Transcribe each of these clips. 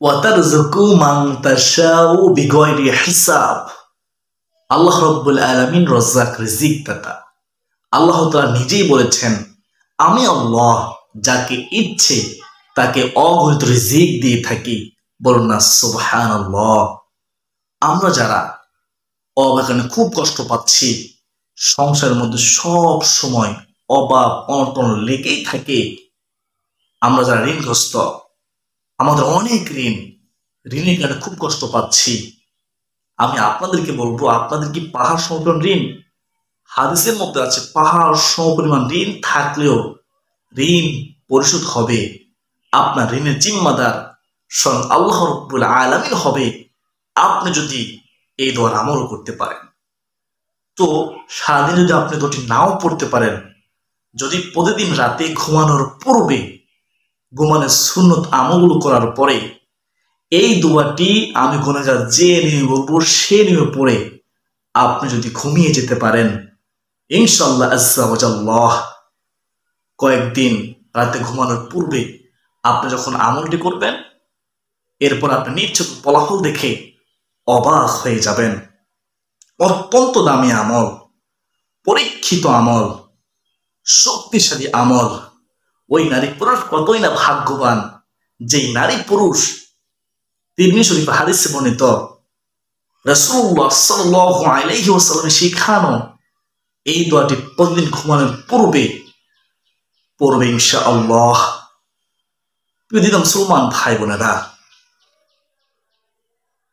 ওয়াতারযুকু মান তাশাউ বিগয়রি হিসাব। আল্লাহ রাব্বুল আলামিন রাজ্জাক, রিজিক দাতা। আল্লাহ তাআলা নিজেই বলেছেন, আমি আল্লাহ যাকে ইচ্ছে তাকে অগণিত রিজিক দিয়ে থাকি। বলুন না সুবহানাল্লাহ। আমরা যারা অভাবে খুব কষ্ট পাচ্ছি, সংসারের মধ্যে সব সময় অভাব অনটন লেগেই থাকে, আমরা যারা ঋণগ্রস্ত, আমাদের অনেক ঋণের কারণে খুব কষ্ট পাচ্ছি, আমি আপনাদেরকে বলবো, আপনাদের কি পাহাড় সমপরিমাণ ঋণ? হাদিসের মধ্যে আছে পাহাড় সমপরিমাণ ঋণ থাকলেও ঋণ পরিশোধ হবে, আপনার ঋণের জিম্মাদার স্বয়ং আল্লাহ রাব্বুল আলামিন হবে, আপনি যদি এই দোয়ার আমল করতে পারেন। তো সারাদিন যদি আপনি দোয়াটি নাও পড়তে পারেন, যদি প্রতিদিন রাতে ঘুমানোর পূর্বে ঘুমানোর সুন্নত আমলগুলো করার পরে এই দোয়াটি আমি গুনাহগার যে নিয়মে বলবো সে নিয়মে পড়ে আপনি যদি ঘুমিয়ে যেতে পারেন, ইনশাআল্লাহ আজ্জা ওয়া জাল্লাহ কয়েকদিন রাতে ঘুমানোর পূর্বে আপনি যখন আমলটি করবেন, এরপর আপনি নিশ্চিত ফলাফল দেখে অবাক হয়ে যাবেন। অত্যন্ত দামি আমল, পরীক্ষিত আমল, শক্তিশালী আমল। ওই নারী পুরুষ কতই না ভাগ্যবান, যেই নারী পুরুষ তিরমিজি শরীফ হাদিসে বর্ণিত রাসূলুল্লাহ সাল্লাল্লাহু আলাইহি ওয়াসাল্লামের শিখানো এই দোয়াটি প্রতিদিন ঘুমানোর পূর্বে পড়বে ইনশাআল্লাহ। প্রিয় মুসলমান ভাই বোনেরা,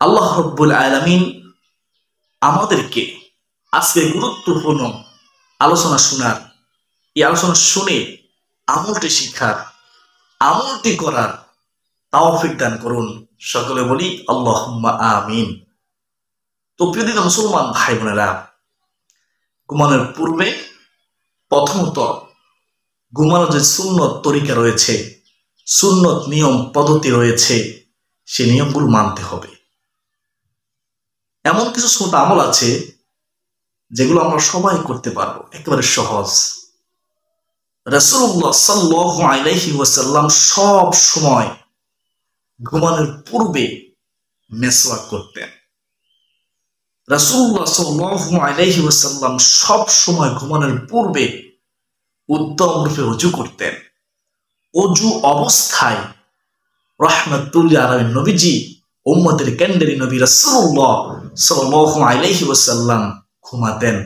আল্লাহ রাব্বুল আলামিন আমাদেরকে আজকে গুরুত্বপূর্ণ আলোচনা শোনার, এই আলোচনা শুনে আমলটি শিখার, আমলটি করার তৌফিক দান করুন। সকলে বলি আল্লাহুম্মা আমিন। তো প্রিয় মুসলমান ভাই বোনেরা, ঘুমানোর পূর্বে প্রথমত ঘুমানোর যে সুন্নত তরিকা রয়েছে, সুন্নত নিয়ম পদ্ধতি রয়েছে, সে নিয়মগুলো মানতে হবে। এমন কিছু সুন্নত আমল আছে যেগুলো আমরা সবাই করতে পারবো, একেবারে সহজ। রাসূলুল্লাহ সাল্লাল্লাহু আলাইহি ওয়াসাল্লাম সব সময় ঘুমানোর পূর্বে মেসওয়াক করতেন। রাসূলুল্লাহ সাল্লাল্লাহু আলাইহি ওয়াসাল্লাম সব সময় ঘুমানোর পূর্বে উত্তম রূপে ওযু করতেন। ওযু অবস্থায় রাহমাতুল লিল আলামিন নবীজি, উম্মতের কেন্দ্রী নবী রাসূলুল্লাহ সাল্লাল্লাহু আলাইহি ওয়াসাল্লাম ঘুমাতেন।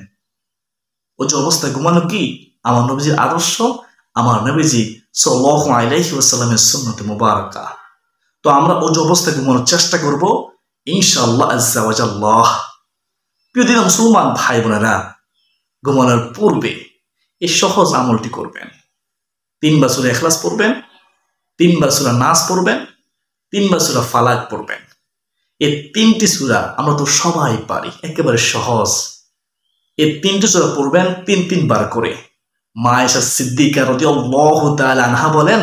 ওযু অবস্থায় ঘুমানো কি আমার নবীজির আদর্শ, আমার নবীজি সাল্লাল্লাহু আলাইহি ওয়াসাল্লামের সুন্নাত মুবারাকা। তো আমরা ওযু অবস্থায় ঘুমানোর চেষ্টা করব ইনশাআল্লাহ আজ্জা ওয়া জাল্লাহ। প্রিয় মুসলমান ভাই বোনেরা, ঘুমানোর পূর্বে এই সহজ আমলটি করবেন। 3 বার সূরা ইখলাস পড়বেন, 3 বার সূরা নাস পড়বেন, 3 বার সূরা ফালাক পড়বেন। এই 3টি সূরা আমরা তো সবাই পারি, একেবারে সহজ। এই 3টি সূরা পড়বেন 3 বার করে। মা আয়েশা সিদ্দিকা রাদিয়াল্লাহু তাআলা আনহা বলেন,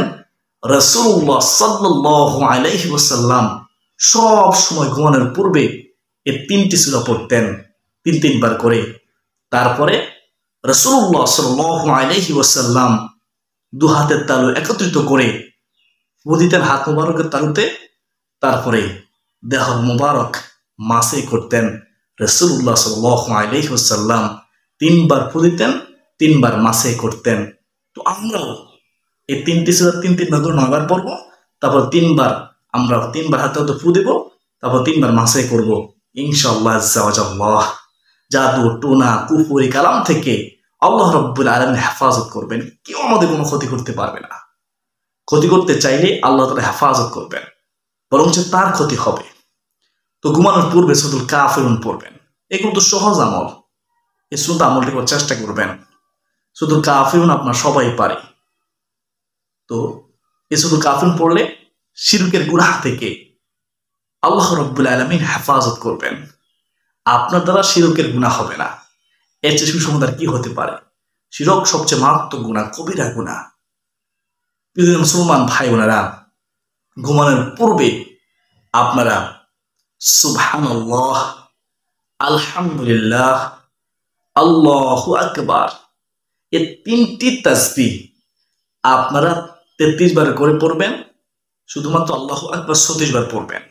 রাসূলুল্লাহ সাল্লাল্লাহু আলাইহি ওয়াসাল্লাম সব সময় ঘুমানোর পূর্বে এই 3টি সূরা পড়তেন 3 বার করে। তারপরে রাসূলুল্লাহ সাল্লাল্লাহু আলাইহি ওয়াসাল্লাম দু হাতের তালু একত্রিত করে ফু দিতেন হাত মুবারকের তালুতে, তারপরে দেহ মুবারক মাসে করতেন। রাসূলুল্লাহ সাল্লাল্লাহু আলাইহি ওয়াসাল্লাম 3 বার ফু দিতেন, 3 বার মাসে করতেন। তো আমরাও এই 3টি সূরা 3 বার করে 9 বার পড়বো, তারপর 3 বার আমরা 3 বার হাতে ফু দেব, তারপর 3 বার মাসে করব ইনশাআল্লাহ আজ্জা ওয়া জাল্লাহ। জাদু টোনা কুফরি কালাম থেকে আল্লাহ রাব্বুল আলামিন হেফাজত করবেন। কেউ আমাদের কোনো ক্ষতি করতে পারবে না। ক্ষতি করতে চাইলে আল্লাহ তাআলা হেফাজত করবেন, বরং তার ক্ষতি হবে। তো ঘুমানোর পূর্বে সূরাতুল কাফিরুন পড়বেন। এগুলো তো সহজ আমল, এই সুন্নাত আমলটি করার চেষ্টা করবেন। সূরাতুল কাফিরুন আপনার সবাই পারে। তো এই সূরাতুল কাফিরুন পড়লে শিরকের গুনাহ থেকে আল্লাহ রাব্বুল আলামিন হেফাজত করবেন। আপনার দ্বারা শিরকের গুনাহ হবে না। এর চেয়ে সুসমাধান কি হতে পারে? শিরক সবচেয়ে মারাত্মক গুনাহ, কবিরা গুনাহ। প্রিয় মুসলমান ভাই বোনেরা, ঘুমানোর পূর্বে আপনারা সুবহানাল্লাহ, আলহামদুলিল্লাহ, আল্লাহু আকবার এই 3টি তাসবিহ আপনারা 33 বার করে পড়বেন। শুধুমাত্র আল্লাহু আকবার 36 বার পড়বেন।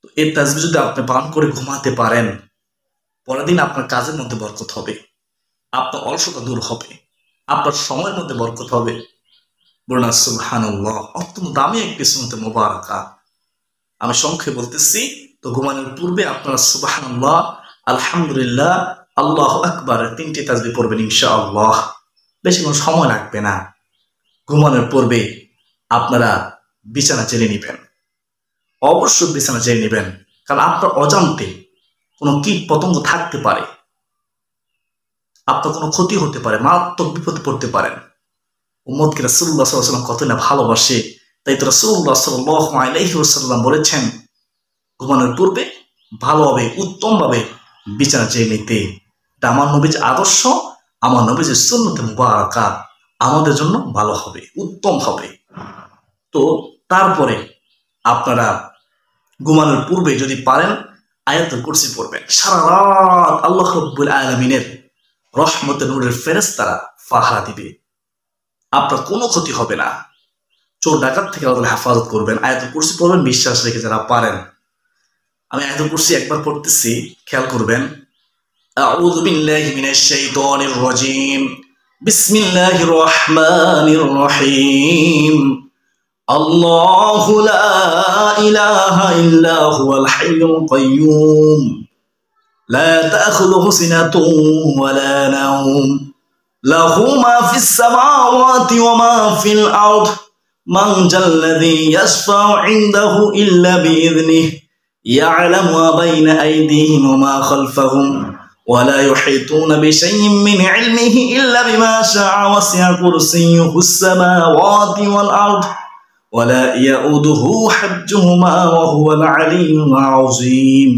তো এই তাসবিহ যদি আপনি পালন করে ঘুমাতে পারেন, পরের দিন আপনার কাজের মধ্যে বরকত হবে, আপনার অলসতা দূর হবে, আপনার সময়ের মধ্যে বরকত হবে। বলুন সুবহানাল্লাহ। অত্যন্ত দামি একটি সুন্নাতে মুবারাকা। আমি সংক্ষেপে বলতেছি। তো ঘুমানোর পূর্বে আপনারা সুবহানাল্লাহ, আলহামদুলিল্লাহ, আল্লাহু আকবার 3টি তাসবিহ পড়বেন ইনশাআল্লাহ। বেশি কোনো সময় লাগবে না। ঘুমানোর পূর্বে আপনারা বিছানা ছেড়ে নেবেন, অবশ্যই বিছানা ছেড়ে নেবেন, কারণ আপনার অজান্তে কোনো কীট পতঙ্গ থাকতে পারে, আপনার কোনো ক্ষতি হতে পারে, মারাত্মক বিপদে পড়তে পারেন। উম্মতকে রাসূলুল্লাহ সাল্লাল্লাহু আলাইহি ওয়াসাল্লাম কত না ভালোবাসে, তাই তো রাসূলুল্লাহ সাল্লাল্লাহু আলাইহি ওয়াসাল্লাম বলেছেন ঘুমানোর পূর্বে ভালোভাবে উত্তমভাবে বিছানা ছেড়ে নিতে। এটা আমার নবীর আদর্শ, আমার নবীর সুন্নতে মুবারাকা, আমাদের জন্য ভালো হবে, উত্তম হবে। তো তারপরে আপনারা ঘুমানোর পূর্বে যদি পারেন আয়াতুল কুরসি পড়বেন। সারা রাত আল্লাহ রাব্বুল আলামিনের রহমতে নূরের ফেরেশতারা পাহারা দিবে, আপনার কোনো ক্ষতি হবে না। চোর ডাকাত থেকে আল্লাহ হেফাজত করবেন। আয়াতুল কুরসি পড়বেন বিশ্বাস রেখে যারা পারেন। আমি আয়াতুল কুরসি একবার পড়তেছি, খেয়াল করবেন। আউযু বিল্লাহি মিনাশ শাইতানির রাজীম। বিসমিল্লাহির রহমানির রহিম। আল্লাহু লা ইলাহা ইল্লা হুয়াল হাইয়ুল কাইয়্যুম লা তাখুযুহু সিনাতুন ওয়ালা নাওম লাহু মা ফিস সামাওয়াতি ওয়া মা ফিল আরদ মান জাল্লাযী ইয়াশফা'ু ইনদাহু ইল্লা বিইযনিহি ইয়া'লামু মা বাইনা আইদিহিম ওয়া মা খালফাহুম ওয়া লা ইউহীতুনা বিশাইইন মিন ইলমিহি ইল্লা বিমা শা'a ওয়াসি'a কুরসিয়্যুহুস সামাওয়াতি ওয়াল আরদ ওয়ালা ইয়াউদুহু হিফযুহুমা ওয়া হুয়াল আলিয়্যুল আযীম।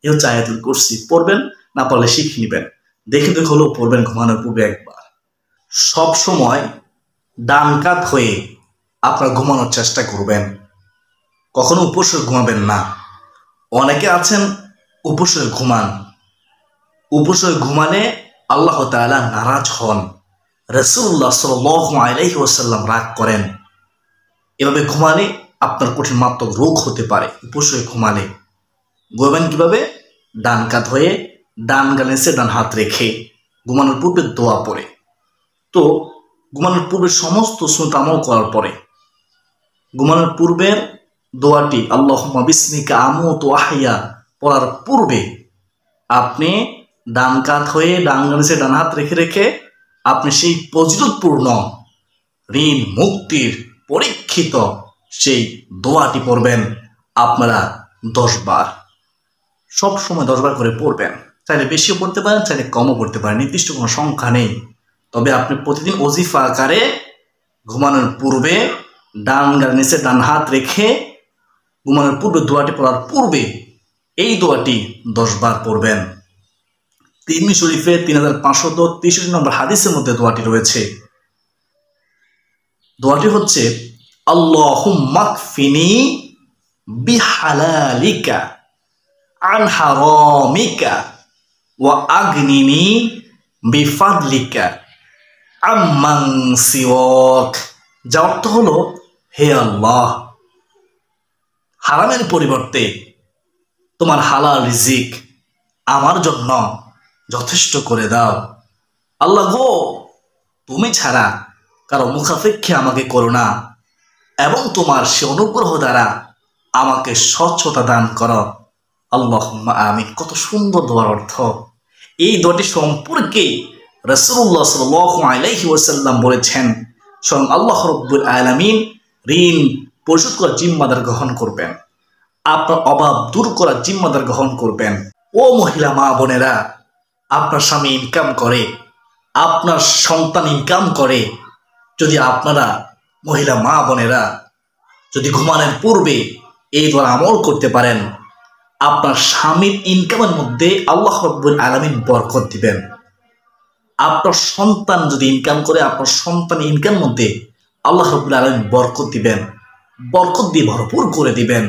এই হচ্ছে আয়াতুল কুরসি। পড়বেন, না পারলে শিখে নেবেন, দেখে দেখে হলেও পড়বেন ঘুমানোর পূর্বে একবার। সব সময় ডান কাত হয়ে আপনার ঘুমানোর চেষ্টা করবেন, কখনো উপোস হয়ে ঘুমাবেন না। অনেকে আছেন উপোস হয়ে ঘুমান, উপোস হয়ে ঘুমালে আল্লাহ তাআলা নারাজ হন, রাসূলুল্লাহ সাল্লাল্লাহু আলাইহি ওয়াসাল্লাম রাগ করেন। এভাবে ঘুমালে আপনার কঠিন মারাত্মক রোগ হতে পারে। উপোস হয়ে ঘুমালে ঘুমাবেন কিভাবে? ডান কাত হয়ে, ডান গালের নিচে ডান হাত রেখে, ঘুমানোর পূর্বে দোয়া পড়ে। তো ঘুমানোর পূর্বে সমস্ত সুন্নাত আমল করার পরে ঘুমানোর পূর্বের দোয়াটি আল্লাহুম্মা বিসমিকা আমুতু ওয়া আহইয়া পড়ার পূর্বে আপনি ডান কাত হয়ে, ডান গালের নিচে ডান হাত রেখে রেখে আপনি সেই ফজিলতপূর্ণ ঋণ মুক্তির পরীক্ষিত সেই দোয়াটি পড়বেন আপনারা 10 বার। সব সময় 10 বার করে পড়বেন। চাইলে বেশিও পড়তে পারেন, চাইলে কমও পড়তে পারেন, নির্দিষ্ট কোনো সংখ্যা নেই। তবে আপনি প্রতিদিন ওজিফা আকারে ঘুমানোর পূর্বে ডান গালের নিচে ডান হাত রেখে ঘুমানোর পূর্বে দোয়াটি পড়ার পূর্বে এই দোয়াটি 10 বার পড়বেন। তিরমিজি শরীফে 3563 নম্বর হাদিসের মধ্যে দোয়াটি রয়েছে। দোয়াটি হচ্ছে আল্লাহুম্মা কফিনি বিহালালিকা আন হারামিকা ওয়া আগনিনি বিফাদলিকা আম্মান সিওয়াক। যার অর্থ হলো, হে আল্লাহ, হারামের পরিবর্তে তোমার হালাল রিজিক আমার জন্য যথেষ্ট করে দাও। আল্লাহ গো, তুমি ছাড়া কারো মুখাপেক্ষী আমাকে করো না, এবং তোমার সে অনুগ্রহ দ্বারা আমাকে স্বচ্ছতা দান করো। আল্লাহুম্মা আমিন। কত সুন্দর দোয়ার অর্থ। এই দোয়াটি সম্পর্কে রাসূলুল্লাহ সাল্লাল্লাহু আলাইহি ওয়াসাল্লাম বলেছেন, স্বয়ং আল্লাহ রাব্বুল আলামিন ঋণ পরিশোধ করার জিম্মাদার গ্রহণ করবেন, আপনার অভাব দূর করার জিম্মাদার গ্রহণ করবেন। ও মহিলা মা বোনেরা, আপনার স্বামী ইনকাম করে, আপনার সন্তান ইনকাম করে, যদি আপনারা মহিলা মা বোনেরা যদি ঘুমানোর পূর্বে এই দোয়া আমল করতে পারেন, আপনার স্বামীর ইনকামের মধ্যে আল্লাহ রাব্বুল আলামিন বরকত দিবেন। আপনার সন্তান যদি ইনকাম করে, আপনার সন্তান ইনকামের মধ্যে আল্লাহ রাব্বুল আলামিন বরকত দিবেন, বরকত দিয়ে ভরপুর করে দিবেন।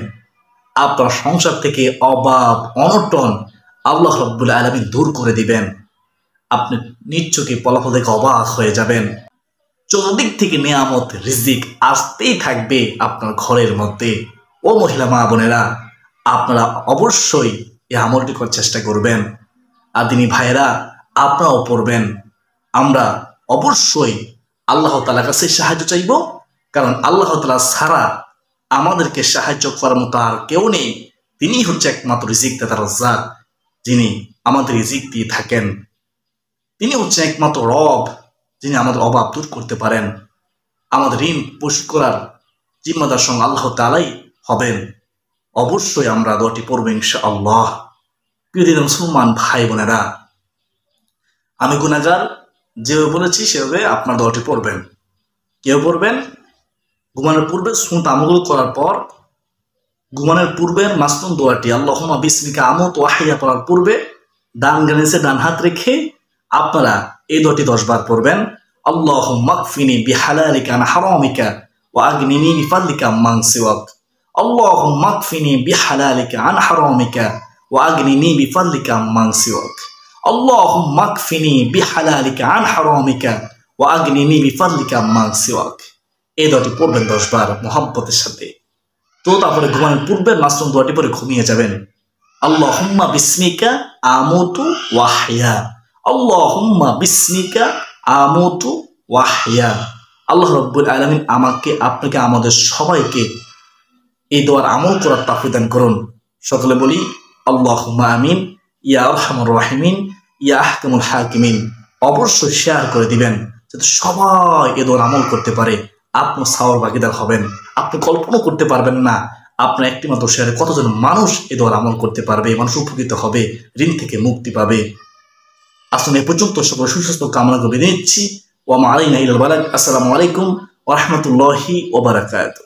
আপনার সংসার থেকে অভাব অনটন আল্লাহ রাব্বুল আলামিন দূর করে দিবেন। আপনি নিজ চোখে ফলাফল দেখে অবাক হয়ে যাবেন। চতুর্দিক থেকে নিয়ামত রিজিক আসতেই থাকবে আপনার ঘরের মধ্যে। ও মহিলা মা বোনেরা, আপনারা অবশ্যই এই আমলটি করার চেষ্টা করবেন। আর দিনী ভাইয়েরা, আপনারাও পড়বেন। আমরা অবশ্যই আল্লাহ তাআলার কাছে সাহায্য চাইব, কারণ আল্লাহ তাআলা ছাড়া আমাদেরকে সাহায্য করার মতো আর কেউ নেই। তিনি হচ্ছে একমাত্র রিজিক দাতা রাজ্জাক, যিনি আমাদের রিজিক দিয়ে থাকেন। তিনি হচ্ছে একমাত্র রব, যিনি আমাদের অভাব দূর করতে পারেন। আমাদের ঋণ পরিশোধ করার জিম্মাদার সঙ্গে আল্লাহ তাআলাই হবেন। অবশ্যই আমরা দোয়াটি পড়ব ইনশাআল্লাহ। প্রিয় দিনী মুসলমান ভাই বোনেরা, আমি গুনাহগার, যেভাবে বলেছি সেভাবে আপনার দোয়াটি পড়বেন। কেউ পড়বেন ঘুমানোর পূর্বে সুন্নাত আমলগুলো করার পর, ঘুমানোর পূর্বের মাসনুন দোয়াটি আল্লাহুম্মা বিসমিকা আমুতু ওয়া আহইয়া পড়ার পূর্বে ডান গানিসে ডান হাত রেখে আপনারা এই দোয়াটি 10 বার পড়বেন। আল্লাহুম্মা কফিনি বিহালালিকা আন হারামিকা ওয়া আগনিনি বিফাদলিকা আম্মান সিওয়াক। আল্লাহুম্মা কফিনি বিহালালিকা আন হারামিকা ওয়া আগনিনি বিফাদলিকা আম্মান সিওয়াক। আল্লাহুম্মা কফিনি বিহালালিকা আন হারামিকা ওয়া আগনিনি বিফাদলিকা আম্মান সিওয়াক। এই দোয়াটি পড়বেন 10 বার মুহাব্বতের সাথে। তো তারপরে ঘুমানোর পূর্বে মাসনুন দোয়াটি পরে ঘুমিয়ে যাবেন। আল্লাহুম্মা বিসমিকা আমুতু ওয়া আহইয়া। আল্লাহুম্মা বিসমিকা আমুতু ওয়া আহইয়া। আল্লাহ রাব্বুল আলামিন আমাকে, আপনাকে, আমাদের সবাইকে এই দোয়ার আমল করার তৌফিক দান করুন। সকলে বলি আল্লাহুম্মা আমিন। ইয়া আরহামুর রাহিমিন, ইয়া আহকামুল হাকিমিন। অবশ্যই শেয়ার করে দিবেন যাতে সবাই এই দোয়ার আমল করতে পারে। আপনি সাওয়ার ভাগীদার হবেন। আপনি কল্পনা করতে পারবেন না আপনার একটি মাত্র শেয়ারে কতজন মানুষ এই দোয়ার আমল করতে পারবে, মানুষ উপকৃত হবে, ঋণ থেকে মুক্তি পাবে। আসুন এ পর্যন্ত সকল সুস্বাস্থ্য কামনা করে বিদায় নিচ্ছি। ওয়া মা আলাইনা ইল্লাল বালাগ। আসসালামু আলাইকুম ওয়া রাহমাতুল্লাহি ওয়া বারাকাতুহু।